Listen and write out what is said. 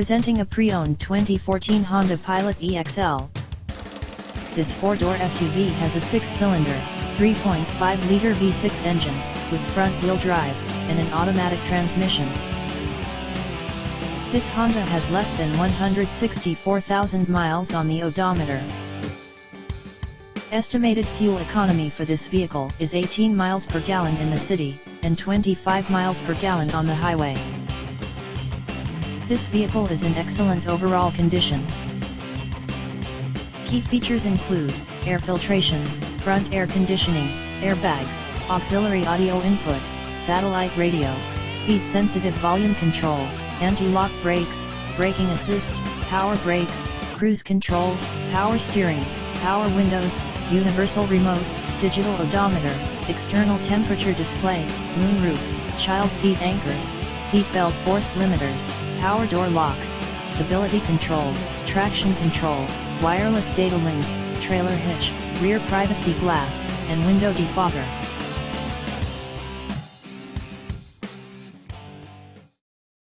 Presenting a pre-owned 2014 Honda Pilot EXL. This four-door SUV has a six-cylinder, 3.5-liter V6 engine, with front-wheel drive, and an automatic transmission. This Honda has less than 164,000 miles on the odometer. Estimated fuel economy for this vehicle is 18 miles per gallon in the city, and 25 miles per gallon on the highway. This vehicle is in excellent overall condition. Key features include air filtration, front air conditioning, airbags, auxiliary audio input, satellite radio, speed-sensitive volume control, anti-lock brakes, braking assist, power brakes, cruise control, power steering, power windows, universal remote, digital odometer, external temperature display, moonroof, child seat anchors, seat belt force limiters, power door locks, stability control, traction control, wireless data link, trailer hitch, rear privacy glass, and window defogger.